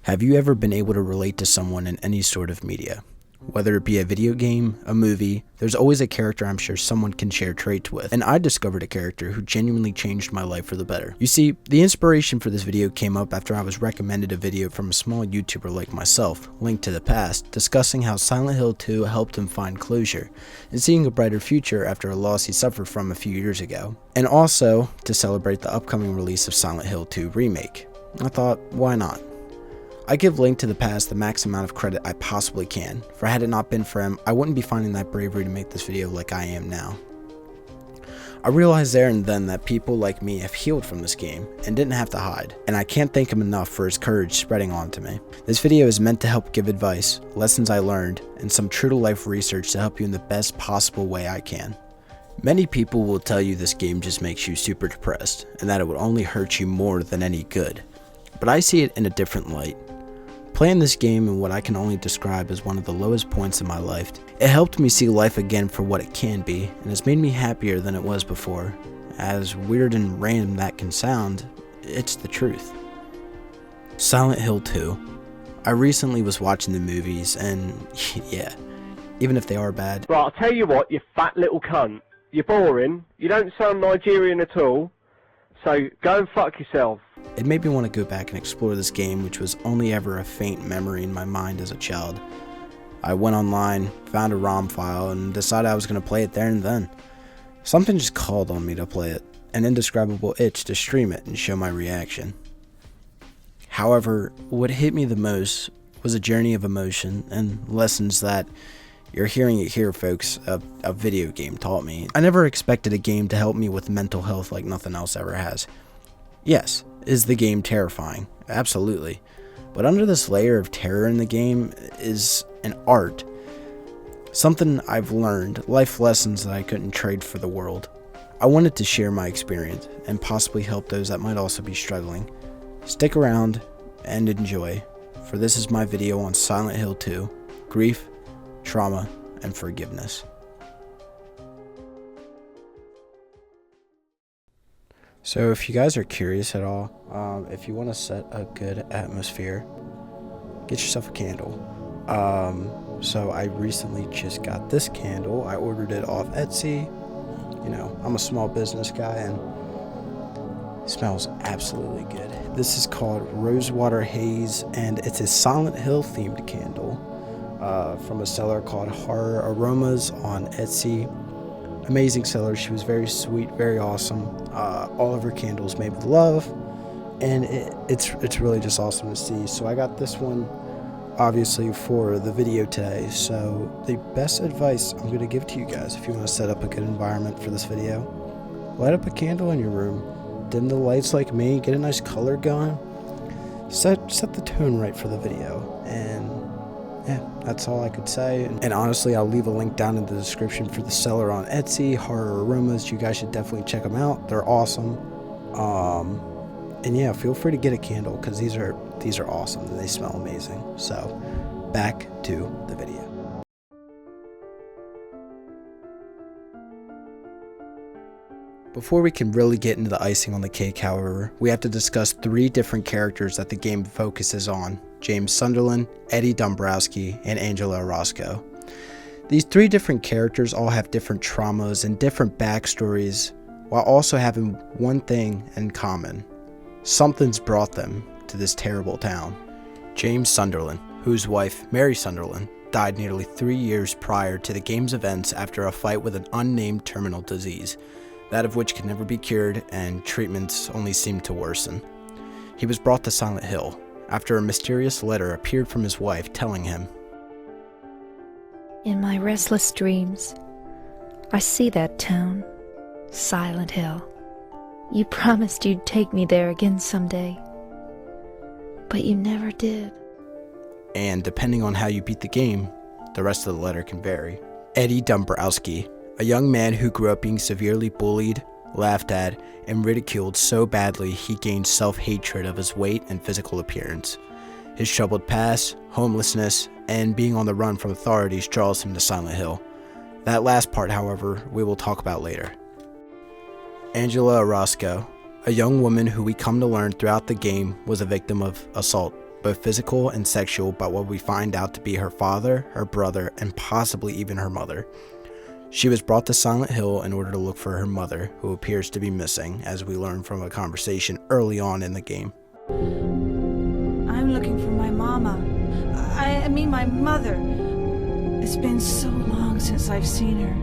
Have you ever been able to relate to someone in any sort of media? Whether it be a video game, a movie, there's always a character I'm sure someone can share traits with, and I discovered a character who genuinely changed my life for the better. You see, the inspiration for this video came up after I was recommended a video from a small YouTuber like myself, Link to the Past, discussing how Silent Hill 2 helped him find closure, and seeing a brighter future after a loss he suffered from a few years ago, and also to celebrate the upcoming release of Silent Hill 2 Remake. I thought, why not? I give Link to the Past the max amount of credit I possibly can, for had it not been for him, I wouldn't be finding that bravery to make this video like I am now. I realized there and then that people like me have healed from this game, and didn't have to hide, and I can't thank him enough for his courage spreading onto me. This video is meant to help give advice, lessons I learned, and some true to life research to help you in the best possible way I can. Many people will tell you this game just makes you super depressed, and that it would only hurt you more than any good, but I see it in a different light. Playing this game in what I can only describe as one of the lowest points in my life, it helped me see life again for what it can be, and has made me happier than it was before. As weird and random that can sound, it's the truth. Silent Hill 2. I recently was watching the movies, and yeah, even if they are bad. Right, I'll tell you what, you fat little cunt. You're boring, you don't sound Nigerian at all, so go and fuck yourself. It made me want to go back and explore this game, which was only ever a faint memory in my mind as a child. I went online, found a ROM file, and decided I was going to play it there and then. Something just called on me to play it, an indescribable itch to stream it and show my reaction. However, what hit me the most was a journey of emotion and lessons that, you're hearing it here folks, a video game taught me. I never expected a game to help me with mental health like nothing else ever has. Yes, is the game terrifying? Absolutely. But under this layer of terror in the game is an art. Something I've learned, life lessons that I couldn't trade for the world. I wanted to share my experience and possibly help those that might also be struggling. Stick around and enjoy, for this is my video on Silent Hill 2, grief, trauma, and forgiveness. So if you guys are curious at all, if you want to set a good atmosphere, get yourself a candle. So I recently just got this candle. I ordered it off Etsy. You know, I'm a small business guy and it smells absolutely good. This is called Rosewater Haze, and it's a Silent Hill themed candle from a seller called Horror Aromas on Etsy. Amazing seller. She was very sweet, very awesome. All of her candles made with love, and it's really just awesome to see. So I got this one obviously for the video today. So the best advice I'm going to give to you guys, if you want to set up a good environment for this video, light up a candle in your room, dim the lights like me, get a nice color going, set the tone right for the video, and yeah, that's all I could say. And honestly, I'll leave a link down in the description for the seller on Etsy, Horror Aromas. You guys should definitely check them out. They're awesome. And yeah, feel free to get a candle because these are awesome and they smell amazing. So, back to the video. Before we can really get into the icing on the cake, however, we have to discuss 3 different characters that the game focuses on: James Sunderland, Eddie Dombrowski, and Angela Orozco. These 3 different characters all have different traumas and different backstories, while also having one thing in common. Something's brought them to this terrible town. James Sunderland, whose wife, Mary Sunderland, died nearly 3 years prior to the game's events after a fight with an unnamed terminal disease, that of which could never be cured and treatments only seemed to worsen. He was brought to Silent Hill after a mysterious letter appeared from his wife telling him, "In my restless dreams, I see that town, Silent Hill. You promised you'd take me there again someday, but you never did." And depending on how you beat the game, the rest of the letter can vary. Eddie Dombrowski, a young man who grew up being severely bullied, laughed at, and ridiculed so badly he gained self-hatred of his weight and physical appearance. His troubled past, homelessness, and being on the run from authorities draws him to Silent Hill. That last part, however, we will talk about later. Angela Orozco, a young woman who we come to learn throughout the game was a victim of assault both physical and sexual, by what we find out to be her father, her brother, and possibly even her mother. She was brought to Silent Hill in order to look for her mother, who appears to be missing, as we learn from a conversation early on in the game. I'm looking for my mama. I mean my mother. It's been so long since I've seen her.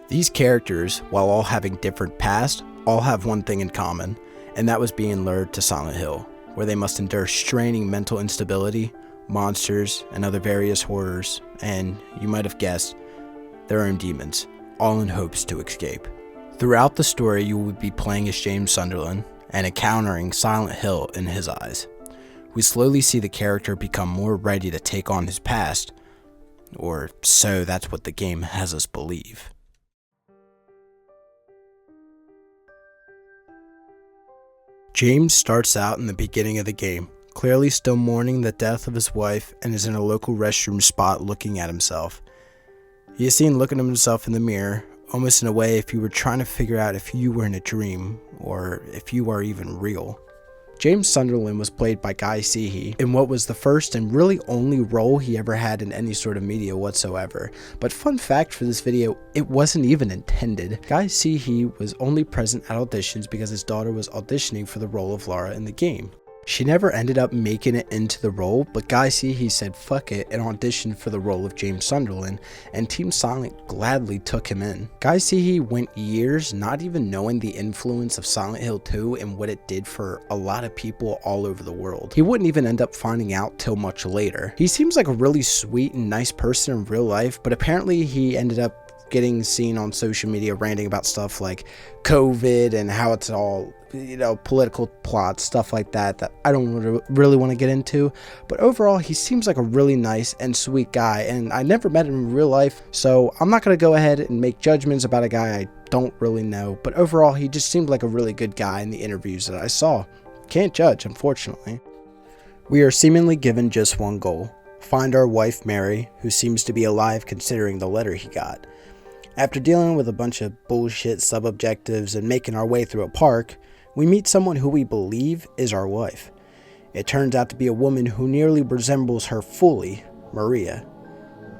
These characters, while all having different pasts, all have one thing in common, and that was being lured to Silent Hill, where they must endure straining mental instability, monsters, and other various horrors, and, you might have guessed, their own demons, all in hopes to escape. Throughout the story, you will be playing as James Sunderland and encountering Silent Hill in his eyes. We slowly see the character become more ready to take on his past, or so that's what the game has us believe. James starts out in the beginning of the game, clearly still mourning the death of his wife, and is in a local restroom spot looking at himself. He is seen looking at himself in the mirror, almost in a way if you were trying to figure out if you were in a dream, or if you are even real. James Sunderland was played by Guy Seehee in what was the first and really only role he ever had in any sort of media whatsoever. But fun fact for this video, it wasn't even intended. Guy Seehee was only present at auditions because his daughter was auditioning for the role of Lara in the game. She never ended up making it into the role, but Guy Seehee said fuck it and auditioned for the role of James Sunderland, and Team Silent gladly took him in. Guy Seehee went years not even knowing the influence of Silent Hill 2 and what it did for a lot of people all over the world. He wouldn't even end up finding out till much later. He seems like a really sweet and nice person in real life, but apparently he ended up getting seen on social media ranting about stuff like COVID and how it's all, political plots, stuff like that I don't really want to get into. But overall, he seems like a really nice and sweet guy, and I never met him in real life, so I'm not going to go ahead and make judgments about a guy I don't really know. But overall, he just seemed like a really good guy in the interviews that I saw. Can't judge, unfortunately. We are seemingly given just one goal: find our wife Mary, who seems to be alive considering the letter he got. After dealing with a bunch of bullshit sub-objectives and making our way through a park, we meet someone who we believe is our wife. It turns out to be a woman who nearly resembles her fully, Maria.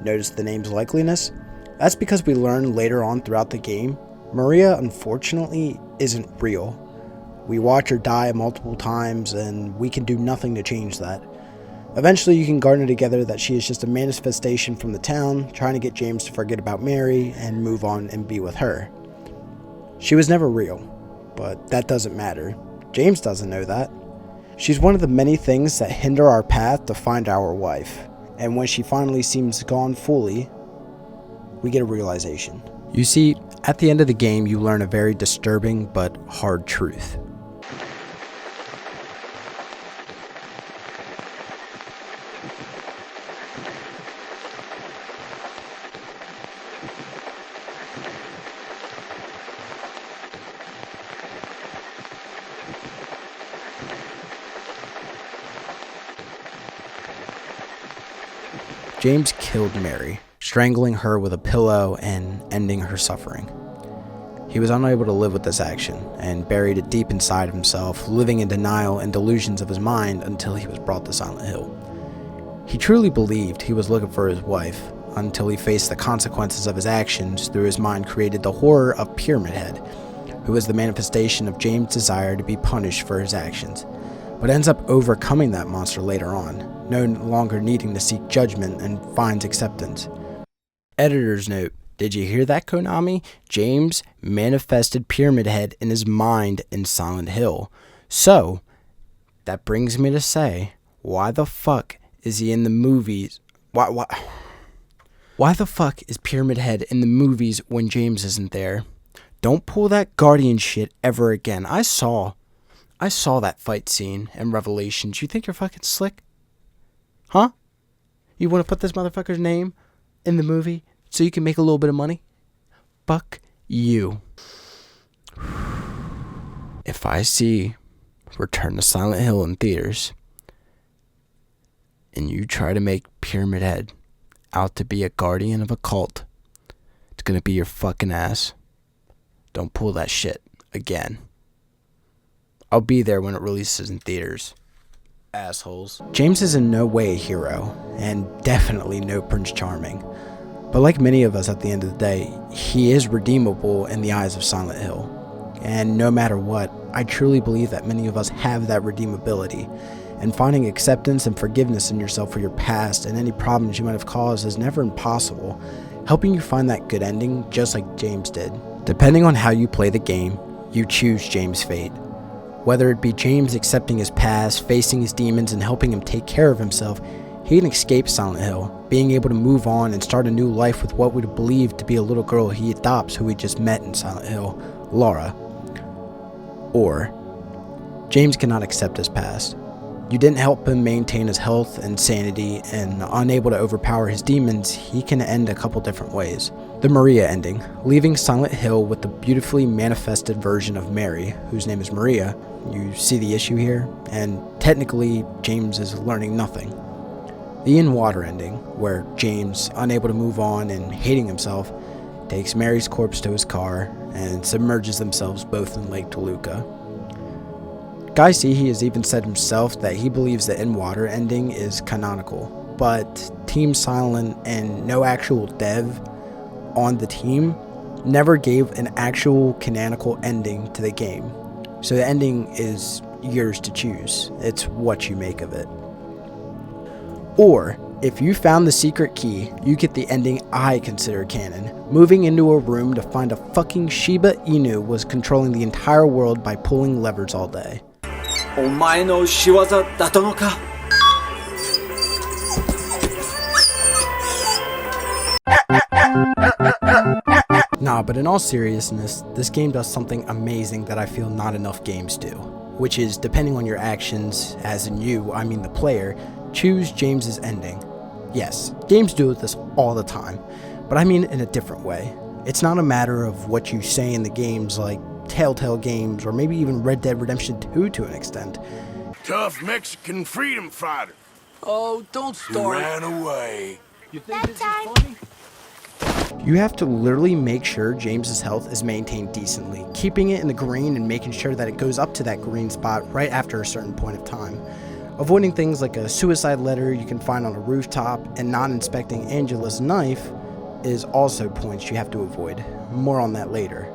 Notice the name's likeliness? That's because we learn later on throughout the game, Maria unfortunately isn't real. We watch her die multiple times and we can do nothing to change that. Eventually you can garner together that she is just a manifestation from the town, trying to get James to forget about Mary and move on and be with her. She was never real, but that doesn't matter. James doesn't know that. She's one of the many things that hinder our path to find our wife, and when she finally seems gone fully, we get a realization. You see, at the end of the game you learn a very disturbing but hard truth. James killed Mary, strangling her with a pillow and ending her suffering. He was unable to live with this action and buried it deep inside himself, living in denial and delusions of his mind until he was brought to Silent Hill. He truly believed he was looking for his wife until he faced the consequences of his actions through his mind created the horror of Pyramid Head, who is the manifestation of James' desire to be punished for his actions, but ends up overcoming that monster later on, no longer needing to seek judgment and finds acceptance. Editor's note: did you hear that, Konami? James manifested Pyramid Head in his mind in Silent Hill. So, that brings me to say, why the fuck is he in the movies? Why the fuck is Pyramid Head in the movies when James isn't there? Don't pull that Guardian shit ever again. I saw that fight scene in Revelations. You think you're fucking slick? Huh? You want to put this motherfucker's name in the movie so you can make a little bit of money? Fuck you. If I see Return to Silent Hill in theaters and you try to make Pyramid Head out to be a guardian of a cult, it's gonna be your fucking ass. Don't pull that shit again. I'll be there when it releases in theaters. assholes. James is in no way a hero, and definitely no Prince Charming. But like many of us at the end of the day, he is redeemable in the eyes of Silent Hill. And no matter what, I truly believe that many of us have that redeemability. And finding acceptance and forgiveness in yourself for your past and any problems you might have caused is never impossible, helping you find that good ending just like James did. Depending on how you play the game, you choose James' fate. Whether it be James accepting his past, facing his demons, and helping him take care of himself, he can escape Silent Hill, being able to move on and start a new life with what we believe to be a little girl he adopts who he just met in Silent Hill, Laura. Or, James cannot accept his past. You didn't help him maintain his health and sanity, and unable to overpower his demons, he can end a couple different ways. The Maria ending, leaving Silent Hill with the beautifully manifested version of Mary, whose name is Maria. You see the issue here, and technically James is learning nothing. The In Water ending, where James, unable to move on and hating himself, takes Mary's corpse to his car and submerges themselves both in Lake Toluca. Guy C has even said himself that he believes the In Water ending is canonical, but Team Silent and no actual dev on the team never gave an actual canonical ending to the game. So the ending is yours to choose. It's what you make of it. Or, if you found the secret key, you get the ending I consider canon, moving into a room to find a fucking Shiba Inu was controlling the entire world by pulling levers all day. お前の仕業だったのか? Nah, but in all seriousness, this game does something amazing that I feel not enough games do, which is, depending on your actions, as in you, I mean the player, choose James's ending. Yes, games do this all the time, but I mean in a different way. It's not a matter of what you say in the games like Telltale Games, or maybe even Red Dead Redemption 2 to an extent. Tough Mexican freedom fighter. Oh, don't start. Ran away. You think this is funny? You have to literally make sure James's health is maintained decently, keeping it in the green and making sure that it goes up to that green spot right after a certain point of time. Avoiding things like a suicide letter you can find on a rooftop and not inspecting Angela's knife is also points you have to avoid. More on that later.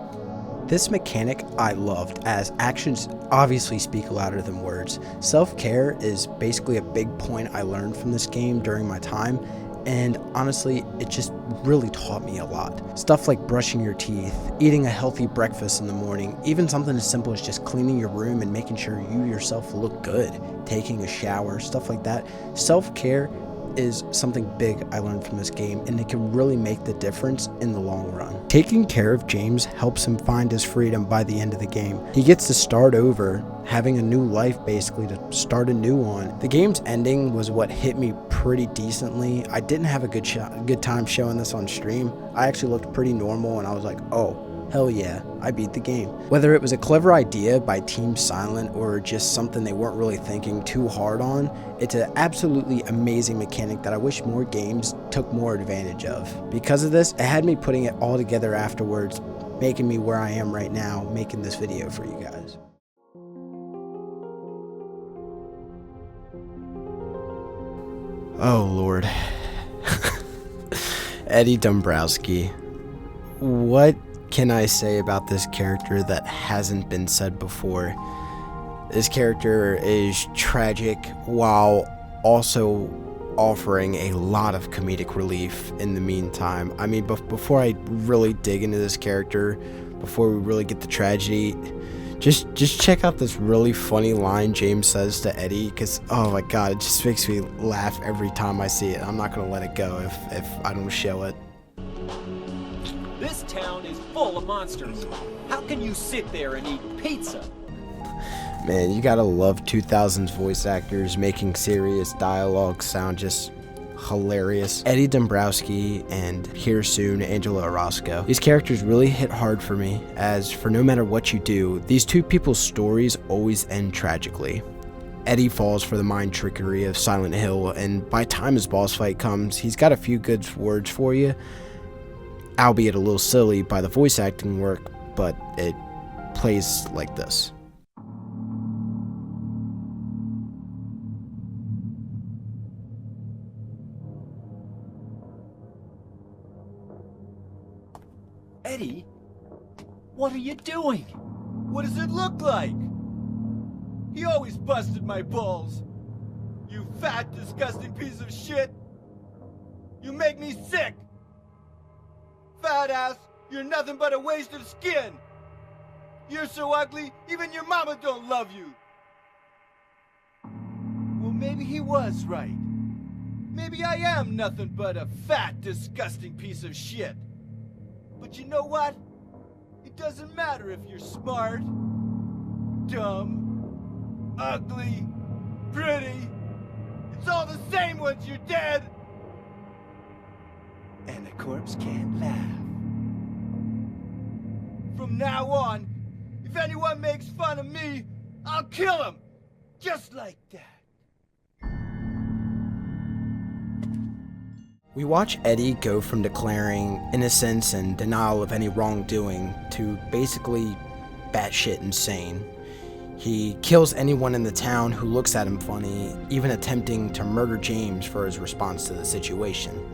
This mechanic I loved, as actions obviously speak louder than words. Self-care is basically a big point I learned from this game during my time, and honestly, it just really taught me a lot. Stuff like brushing your teeth, eating a healthy breakfast in the morning, even something as simple as just cleaning your room and making sure you yourself look good, taking a shower, stuff like that. Self-care is something big I learned from this game, and it can really make the difference in the long run. Taking care of James helps him find his freedom by the end of the game. He gets to start over, having a new life basically to start anew on. The game's ending was what hit me pretty decently. I didn't have a good time showing this on stream. I actually looked pretty normal, and I was like, oh, hell yeah, I beat the game. Whether it was a clever idea by Team Silent or just something they weren't really thinking too hard on, it's an absolutely amazing mechanic that I wish more games took more advantage of. Because of this, it had me putting it all together afterwards, making me where I am right now, making this video for you guys. Oh Lord. Eddie Dombrowski. What can I say about this character that hasn't been said before? This character is tragic while also offering a lot of comedic relief in the meantime. I mean, before I really dig into this character, before we really get the tragedy, just check out this really funny line James says to Eddie, because oh my god, it just makes me laugh every time I see it. I'm not gonna let it go if I don't show it. This town is full of monsters. How can you sit there and eat pizza? Man, you gotta love 2000s voice actors making serious dialogue sound just hilarious. Eddie Dombrowski and here soon Angela Orozco. These characters really hit hard for me, as for no matter what you do, these two people's stories always end tragically. Eddie falls for the mind trickery of Silent Hill, and by time his boss fight comes, he's got a few good words for you, albeit a little silly by the voice acting work, but it plays like this. Eddie, what are you doing? What does it look like? He always busted my balls. You fat, disgusting piece of shit. You make me sick. Fat ass, you're nothing but a waste of skin. You're so ugly, even your mama don't love you. Well, maybe he was right. Maybe I am nothing but a fat, disgusting piece of shit. But you know what? It doesn't matter if you're smart, dumb, ugly, pretty. It's all the same once you're dead. And the corpse can't laugh. From now on, if anyone makes fun of me, I'll kill him. Just like that. We watch Eddie go from declaring innocence and denial of any wrongdoing to basically batshit insane. He kills anyone in the town who looks at him funny, even attempting to murder James for his response to the situation.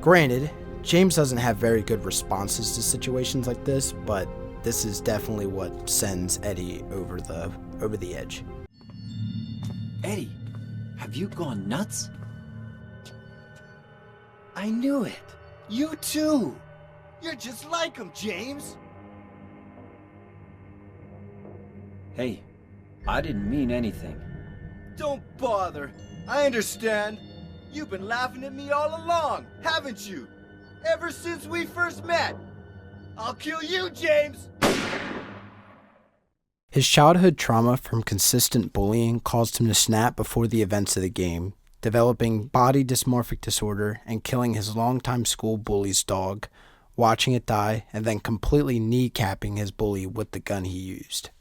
Granted, James doesn't have very good responses to situations like this, but this is definitely what sends Eddie over the edge. Eddie, have you gone nuts? I knew it. You too. You're just like him, James. Hey, I didn't mean anything. Don't bother. I understand. You've been laughing at me all along, haven't you? Ever since we first met. I'll kill you, James! His childhood trauma from consistent bullying caused him to snap before the events of the game, developing body dysmorphic disorder and killing his longtime school bully's dog, watching it die, and then completely kneecapping his bully with the gun he used.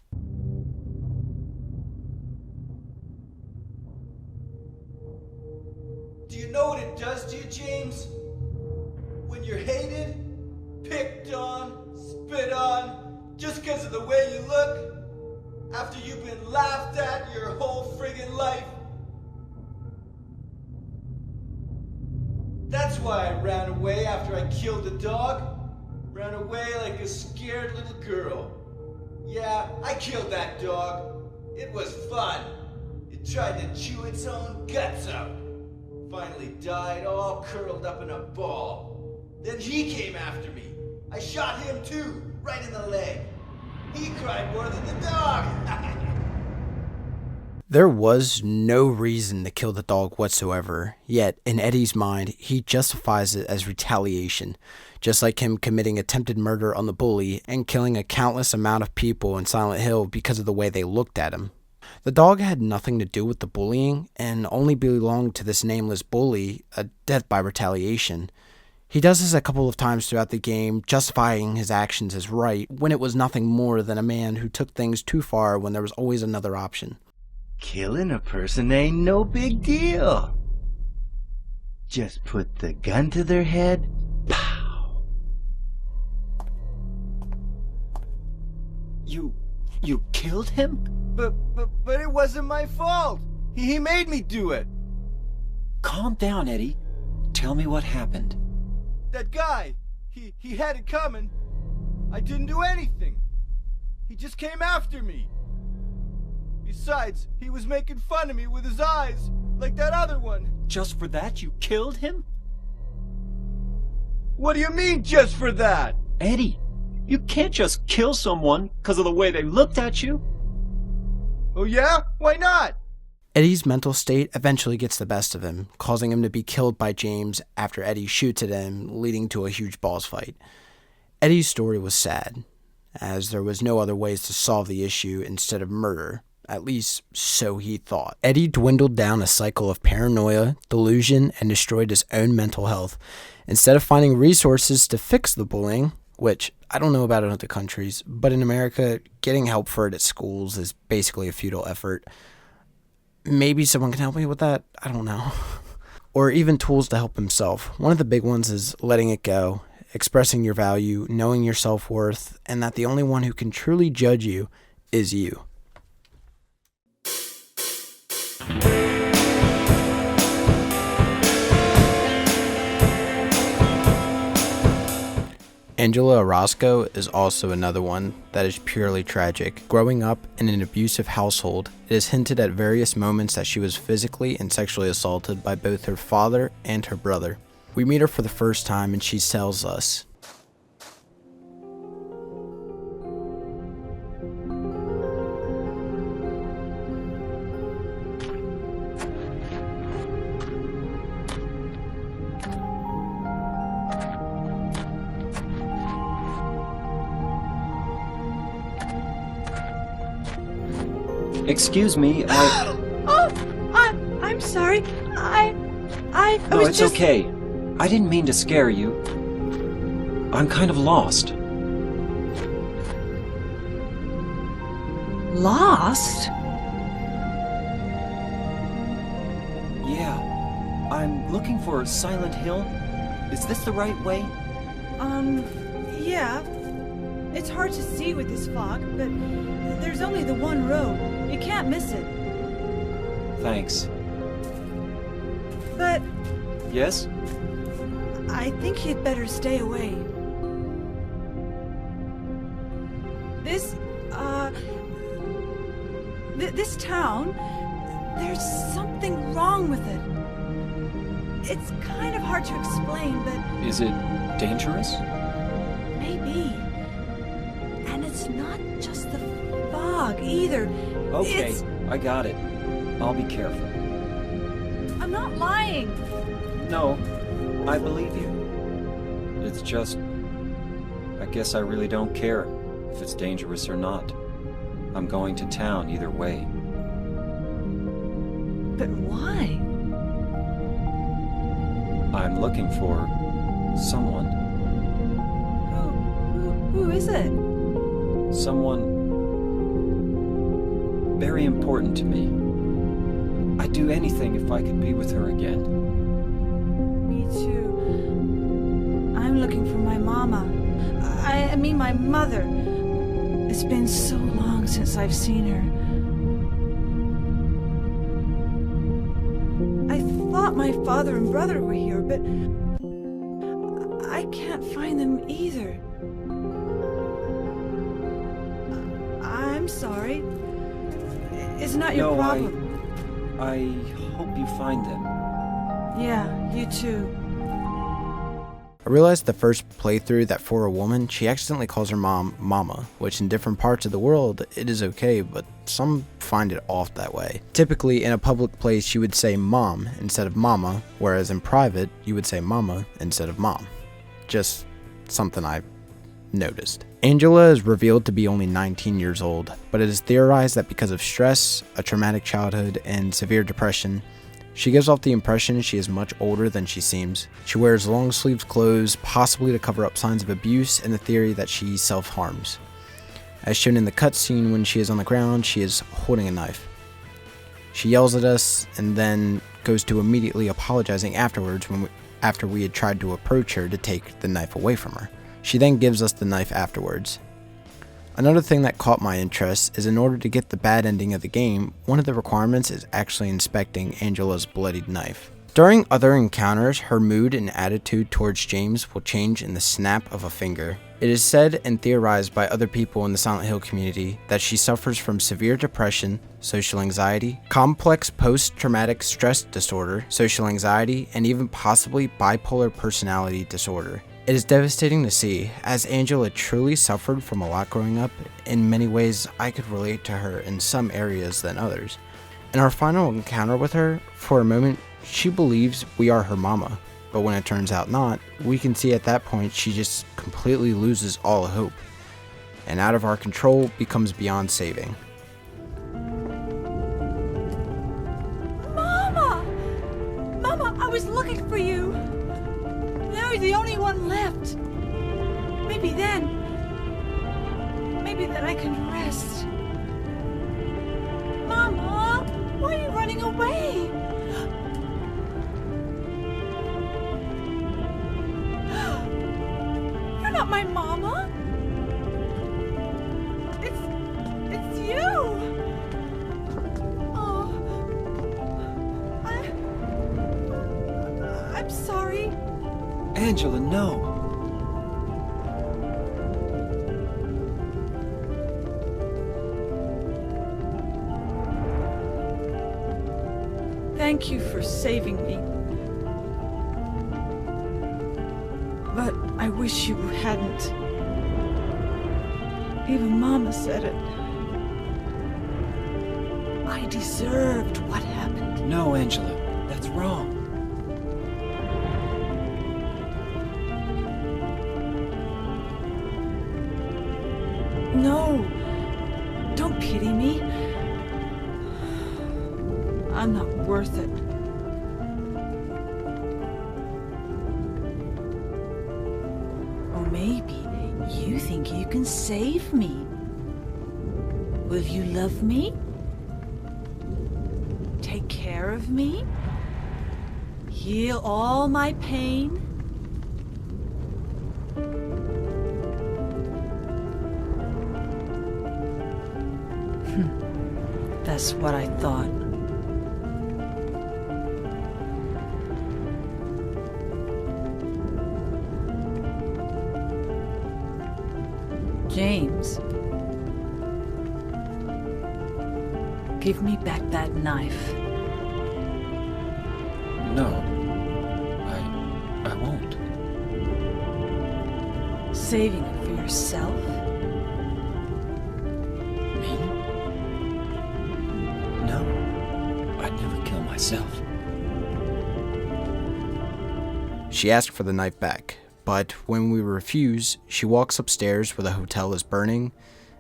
Do you know what it does to you, James? When you're hated, picked on, spit on, just because of the way you look, after you've been laughed at your whole friggin' life. That's why I ran away after I killed the dog. Ran away like a scared little girl. Yeah, I killed that dog. It was fun. It tried to chew its own guts out. Finally died all curled up in a ball. Then he came after me. I shot him too, right in the leg. He cried more than the dog. There was no reason to kill the dog whatsoever, yet in Eddie's mind, he justifies it as retaliation, just like him committing attempted murder on the bully and killing a countless amount of people in Silent Hill because of the way they looked at him. The dog had nothing to do with the bullying and only belonged to this nameless bully, a death by retaliation. He does this a couple of times throughout the game, justifying his actions as right when it was nothing more than a man who took things too far when there was always another option. Killing a person ain't no big deal. Just put the gun to their head. Pow! You killed him? But it wasn't my fault. He made me do it. Calm down, Eddie. Tell me what happened. That guy, he had it coming. I didn't do anything. He just came after me. Besides, he was making fun of me with his eyes, like that other one. Just for that, you killed him? What do you mean, just for that? Eddie, you can't just kill someone because of the way they looked at you. Oh yeah? Why not? Eddie's mental state eventually gets the best of him, causing him to be killed by James after Eddie shoots at him, leading to a huge boss fight. Eddie's story was sad, as there was no other ways to solve the issue instead of murder. At least, so he thought. Eddie dwindled down a cycle of paranoia, delusion, and destroyed his own mental health. Instead of finding resources to fix the bullying, which I don't know about in other countries, but in America, getting help for it at schools is basically a futile effort. Maybe someone can help me with that? I don't know. Or even tools to help himself. One of the big ones is letting it go, expressing your value, knowing your self-worth, and that the only one who can truly judge you is you. Angela Orozco is also another one that is purely tragic. Growing up in an abusive household, it is hinted at various moments that she was physically and sexually assaulted by both her father and her brother. We meet her for the first time and she tells us, Excuse me, I'm sorry. I No, was it's just... okay. I didn't mean to scare you. I'm kind of lost. Lost? Yeah. I'm looking for Silent Hill. Is this the right way? Yeah. It's hard to see with this fog, but there's only the one road. You can't miss it. Thanks. But Yes? I think you'd better stay away. This town, there's something wrong with it. It's kind of hard to explain, but Is it dangerous? maybe. And it's not just the fog either. Okay, It's... I got it. I'll be careful. I'm not lying. No, I believe you. It's just... I guess I really don't care if it's dangerous or not. I'm going to town either way. But why? I'm looking for... someone. Who is it? Someone... very important to me. I'd do anything if I could be with her again. Me too. I'm looking for my mama. I mean my mother. It's been so long since I've seen her. I thought my father and brother were here, but I can't find them either. I'm sorry. It's not your problem. I hope you find them. Yeah, you too. I realized the first playthrough that for a woman, she accidentally calls her mom mama, which in different parts of the world it is okay, but some find it off that way. Typically in a public place you would say mom instead of mama, whereas in private you would say mama instead of mom. Just something I noticed. Angela is revealed to be only 19 years old, but it is theorized that because of stress, a traumatic childhood, and severe depression, she gives off the impression she is much older than she seems. She wears long sleeved clothes, possibly to cover up signs of abuse and the theory that she self-harms. As shown in the cutscene, when she is on the ground, she is holding a knife. She yells at us and then goes to immediately apologizing afterwards after we had tried to approach her to take the knife away from her. She then gives us the knife afterwards. Another thing that caught my interest is in order to get the bad ending of the game, one of the requirements is actually inspecting Angela's bloodied knife. During other encounters, her mood and attitude towards James will change in the snap of a finger. It is said and theorized by other people in the Silent Hill community that she suffers from severe depression, social anxiety, complex post-traumatic stress disorder, social anxiety, and even possibly bipolar personality disorder. It is devastating to see, as Angela truly suffered from a lot growing up. In many ways, I could relate to her in some areas than others. In our final encounter with her, for a moment, she believes we are her mama, but when it turns out not, we can see at that point she just completely loses all hope, and out of our control becomes beyond saving. Mama! Mama, I was looking for you! Now you're the only one left. Maybe then I can rest. Mama, why are you running away? You're not my mama. It's you. Oh, I'm sorry. Angela, no. thank you for saving me. But I wish you hadn't. Even Mama said it. I deserved what happened. No, Angela, that's wrong. No, don't pity me. I'm not worth it. Or maybe you think you can save me. Will you love me? Take care of me? Heal all my pain? That's what I thought. James, give me back that knife. No, I won't. Saving it for yourself? Me? No, I'd never kill myself. She asked for the knife back, but when we refuse, she walks upstairs where the hotel is burning,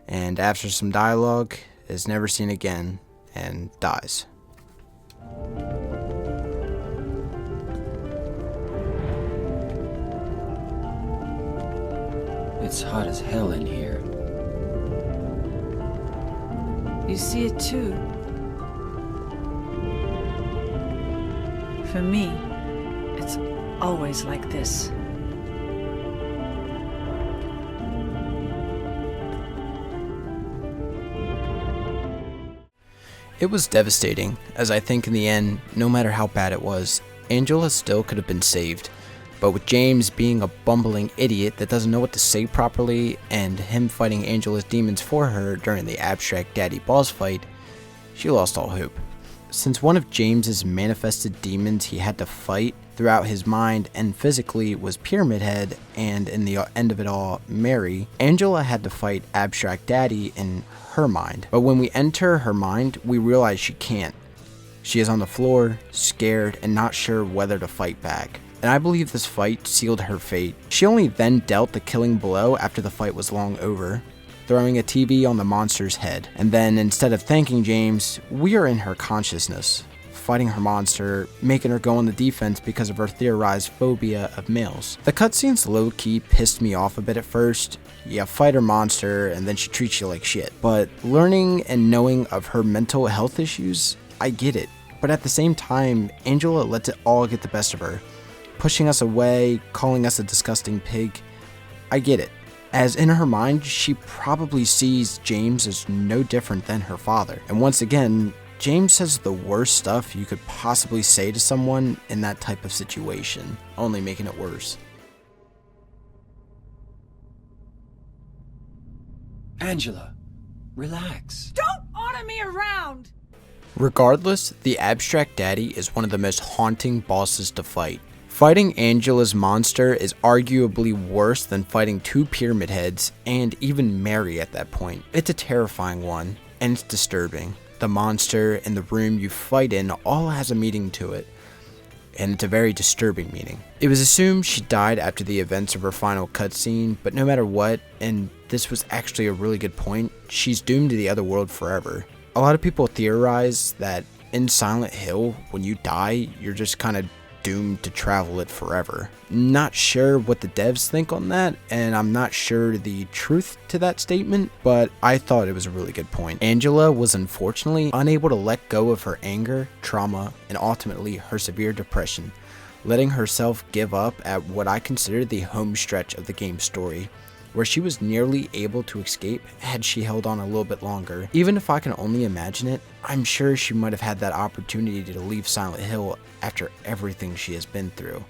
and after some dialogue, is never seen again, and dies. It's hot as hell in here. You see it too. For me, it's always like this. It was devastating, as I think in the end, no matter how bad it was, Angela still could have been saved. But with James being a bumbling idiot that doesn't know what to say properly, and him fighting Angela's demons for her during the abstract daddy boss fight, she lost all hope. Since one of James's manifested demons he had to fight throughout his mind and physically was Pyramid Head, and in the end of it all, Mary, Angela had to fight abstract daddy in her mind. But when we enter her mind, we realize she can't. She is on the floor, scared, and not sure whether to fight back. And I believe this fight sealed her fate. She only then dealt the killing blow after the fight was long over, throwing a TV on the monster's head. And then, instead of thanking James, we are in her consciousness, fighting her monster, making her go on the defense because of her theorized phobia of males. The cutscenes low-key pissed me off a bit at first. You fight her monster, and then she treats you like shit. But learning and knowing of her mental health issues, I get it. But at the same time, Angela lets it all get the best of her, pushing us away, calling us a disgusting pig. I get it, as in her mind, she probably sees James as no different than her father. And once again, James says the worst stuff you could possibly say to someone in that type of situation, only making it worse. Angela, relax. Don't order me around! Regardless, the abstract daddy is one of the most haunting bosses to fight. Fighting Angela's monster is arguably worse than fighting two Pyramid Heads, and even Mary at that point. It's a terrifying one, and it's disturbing. The monster and the room you fight in all has a meaning to it, and it's a very disturbing meaning. It was assumed she died after the events of her final cutscene, but no matter what, and this was actually a really good point, she's doomed to the other world forever. A lot of people theorize that in Silent Hill, when you die, you're just kind of doomed to travel it forever. Not sure what the devs think on that, and I'm not sure the truth to that statement, but I thought it was a really good point. Angela was unfortunately unable to let go of her anger, trauma, and ultimately her severe depression, letting herself give up at what I consider the home stretch of the game's story, where she was nearly able to escape had she held on a little bit longer. Even if I can only imagine it, I'm sure she might have had that opportunity to leave Silent Hill after everything she has been through.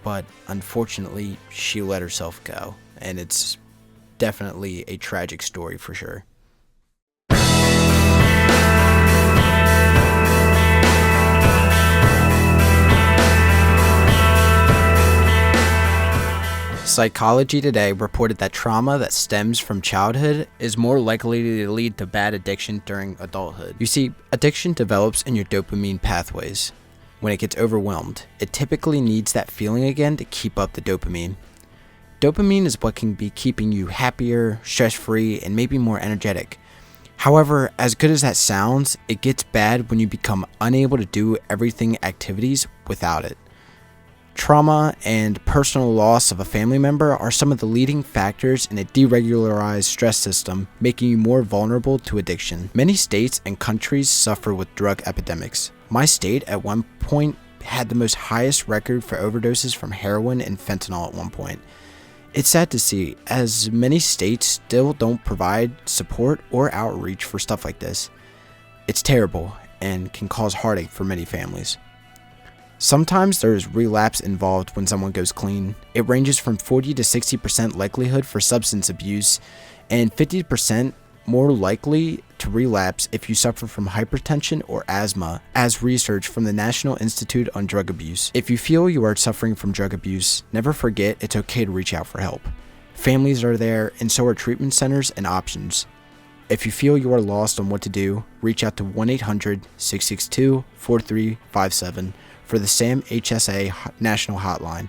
But unfortunately, she let herself go, and it's definitely a tragic story for sure. Psychology Today reported that trauma that stems from childhood is more likely to lead to bad addiction during adulthood. You see, addiction develops in your dopamine pathways. When it gets overwhelmed, it typically needs that feeling again to keep up the dopamine. Dopamine is what can be keeping you happier, stress-free, and maybe more energetic. However, as good as that sounds, it gets bad when you become unable to do everything activities without it. Trauma and personal loss of a family member are some of the leading factors in a deregularized stress system, making you more vulnerable to addiction. Many states and countries suffer with drug epidemics. My state at one point had the most highest record for overdoses from heroin and fentanyl at one point. It's sad to see, as many states still don't provide support or outreach for stuff like this. It's terrible and can cause heartache for many families. Sometimes there is relapse involved when someone goes clean. It ranges from 40 to 60% likelihood for substance abuse and 50% more likely to relapse if you suffer from hypertension or asthma, as research from the National Institute on Drug Abuse. If you feel you are suffering from drug abuse, never forget it's okay to reach out for help. Families are there, and so are treatment centers and options. If you feel you are lost on what to do, reach out to 1-800-662-4357 for the SAMHSAH National Hotline.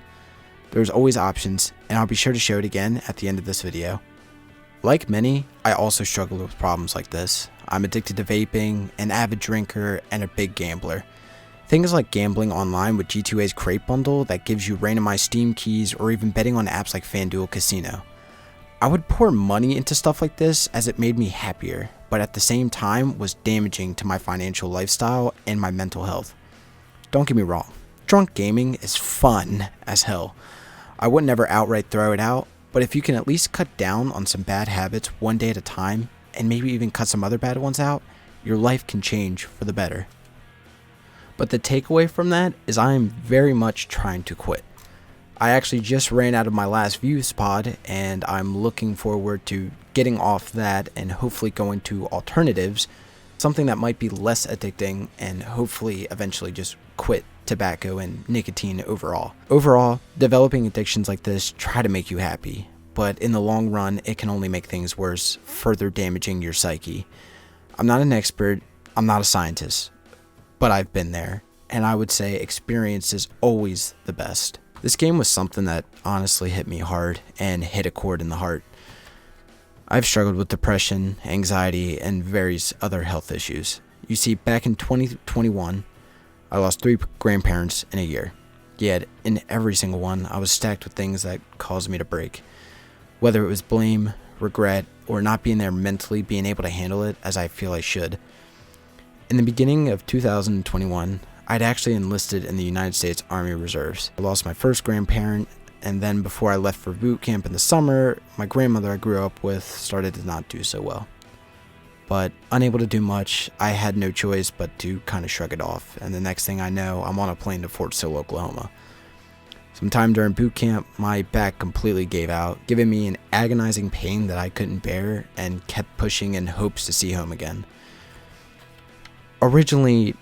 There's always options, and I'll be sure to show it again at the end of this video. Like many, I also struggle with problems like this. I'm addicted to vaping, an avid drinker, and a big gambler. Things like gambling online with G2A's crate bundle that gives you randomized Steam keys, or even betting on apps like FanDuel Casino. I would pour money into stuff like this as it made me happier, but at the same time was damaging to my financial lifestyle and my mental health. Don't get me wrong, drunk gaming is fun as hell. I would never outright throw it out, but if you can at least cut down on some bad habits one day at a time, and maybe even cut some other bad ones out, your life can change for the better. But the takeaway from that is I am very much trying to quit. I actually just ran out of my last Views pod, and I'm looking forward to getting off that and hopefully going to alternatives, something that might be less addicting, and hopefully eventually just quit tobacco and nicotine overall. Overall, developing addictions like this try to make you happy, but in the long run, it can only make things worse, further damaging your psyche. I'm not an expert, I'm not a scientist, but I've been there, and I would say experience is always the best. This game was something that honestly hit me hard and hit a chord in the heart. I've struggled with depression, anxiety, and various other health issues. You see, back in 2021, I lost 3 grandparents in a year. Yet, in every single one, I was stacked with things that caused me to break. Whether it was blame, regret, or not being there mentally, being able to handle it as I feel I should. In the beginning of 2021, I'd actually enlisted in the United States Army Reserves. I lost my first grandparent, and then before I left for boot camp in the summer, my grandmother I grew up with started to not do so well. But unable to do much, I had no choice but to kind of shrug it off, and the next thing I know, I'm on a plane to Fort Sill, Oklahoma. Sometime during boot camp, my back completely gave out, giving me an agonizing pain that I couldn't bear and kept pushing in hopes to see home again. Originally,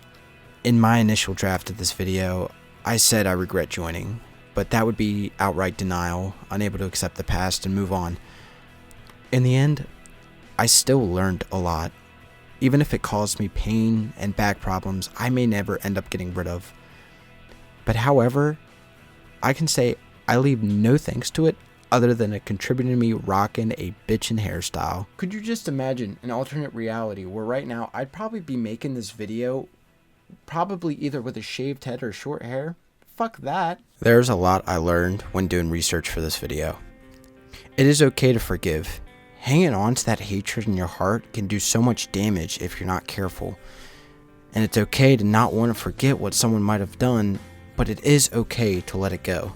in my initial draft of this video, I said I regret joining, but that would be outright denial, unable to accept the past and move on. In the end, I still learned a lot. Even if it caused me pain and back problems I may never end up getting rid of. But however, I can say I leave no thanks to it other than it contributing to me rocking a bitchin' hairstyle. Could you just imagine an alternate reality where right now I'd probably be making this video probably either with a shaved head or short hair? Fuck that. There's a lot I learned when doing research for this video. It is okay to forgive. Hanging on to that hatred in your heart can do so much damage if you're not careful. And it's okay to not want to forget what someone might have done, but it is okay to let it go.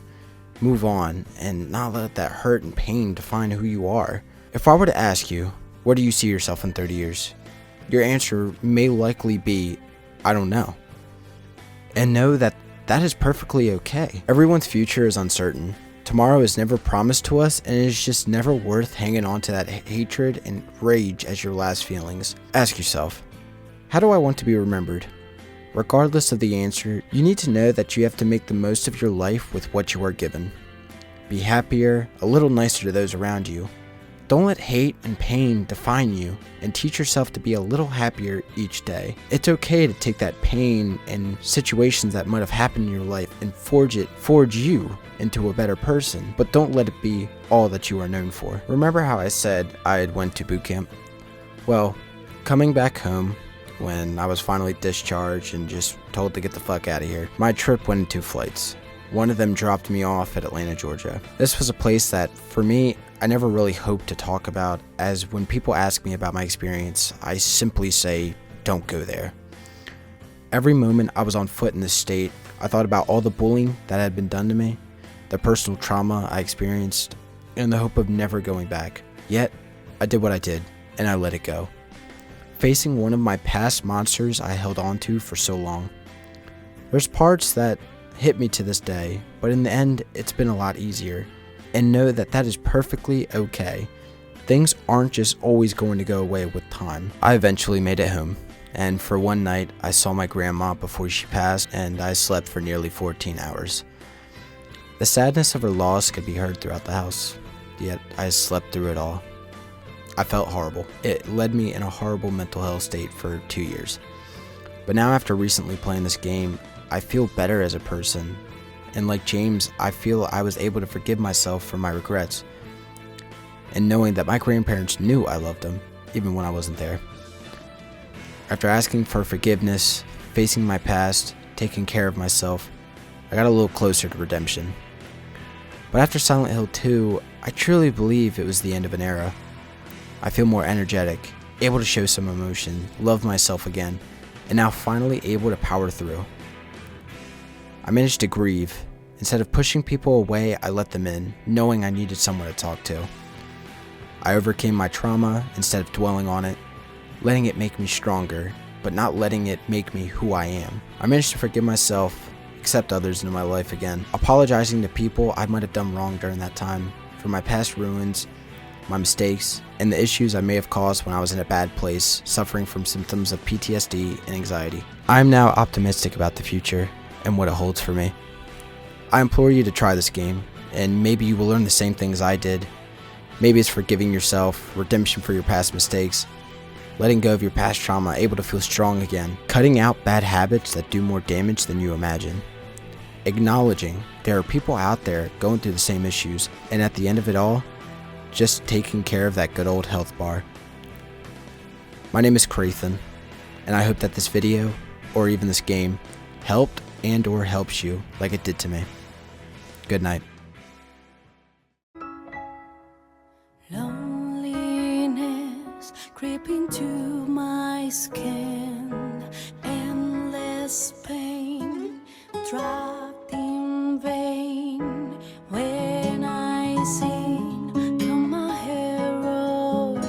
Move on and not let that hurt and pain define who you are. If I were to ask you, where do you see yourself in 30 years? Your answer may likely be, I don't know. And know that that is perfectly okay. Everyone's future is uncertain. Tomorrow is never promised to us, and it is just never worth hanging on to that hatred and rage as your last feelings. Ask yourself, how do I want to be remembered? Regardless of the answer, you need to know that you have to make the most of your life with what you are given. be happier, a little nicer to those around you. Don't let hate and pain define you, and teach yourself to be a little happier each day. It's okay to take that pain and situations that might have happened in your life and forge you into a better person, but don't let it be all that you are known for. Remember how I said I had went to boot camp? Well, coming back home, when I was finally discharged and just told to get the fuck out of here, my trip went in 2 flights. One of them dropped me off at Atlanta, Georgia. This was a place that, for me, I never really hoped to talk about, as when people ask me about my experience, I simply say, don't go there. Every moment I was on foot in this state, I thought about all the bullying that had been done to me, the personal trauma I experienced, and the hope of never going back. Yet, I did what I did, and I let it go. Facing one of my past monsters I held on to for so long. There's parts that hit me to this day, but in the end, it's been a lot easier. And know that that is perfectly okay. Things aren't just always going to go away with time. I eventually made it home, and for one night, I saw my grandma before she passed, and I slept for nearly 14 hours. The sadness of her loss could be heard throughout the house, yet I slept through it all. I felt horrible. It led me in a horrible mental health state for 2 years. But now, after recently playing this game, I feel better as a person. And like James, I feel I was able to forgive myself for my regrets. And knowing that my grandparents knew I loved them, even when I wasn't there. After asking for forgiveness, facing my past, taking care of myself, I got a little closer to redemption. But after Silent Hill 2, I truly believe it was the end of an era. I feel more energetic, able to show some emotion, love myself again, and now finally able to power through. I managed to grieve. Instead of pushing people away, I let them in, knowing I needed someone to talk to. I overcame my trauma instead of dwelling on it, letting it make me stronger, but not letting it make me who I am. I managed to forgive myself, accept others into my life again, apologizing to people I might have done wrong during that time for my past ruins, my mistakes, and the issues I may have caused when I was in a bad place, suffering from symptoms of PTSD and anxiety. I am now optimistic about the future and what it holds for me. I implore you to try this game, and maybe you will learn the same things I did. Maybe it's forgiving yourself, redemption for your past mistakes, letting go of your past trauma, able to feel strong again, cutting out bad habits that do more damage than you imagine, acknowledging there are people out there going through the same issues, and at the end of it all, just taking care of that good old health bar. My name is Crathan, and I hope that this video, or even this game, helped and or helps you like it did to me. Good night. Loneliness creeping to my skin, endless pain, dropped in vain when I sing to my heroine,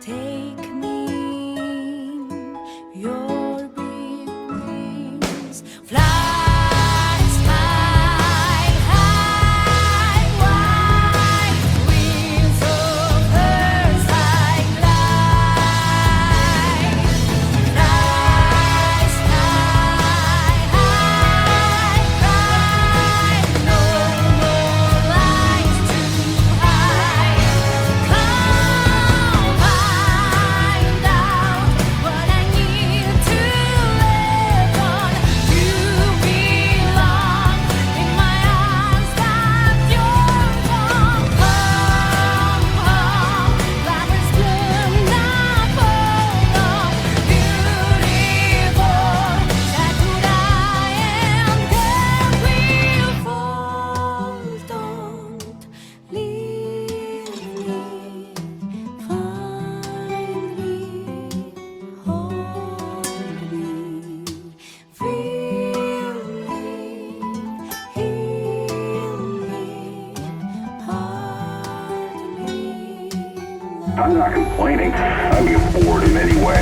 take me in your big wings, fly sky high, wide wings of hers like light, fly sky high, no more lines too high, come find out what I need to live on. You belong in my arms, that's your home. Home, home, flowers bloom not for long. Beautiful, tattooed I am, girl will fall. Don't leave me, find me, hold me, feel me, heal me, pardon me. I'm not complaining. I'm getting bored in any way.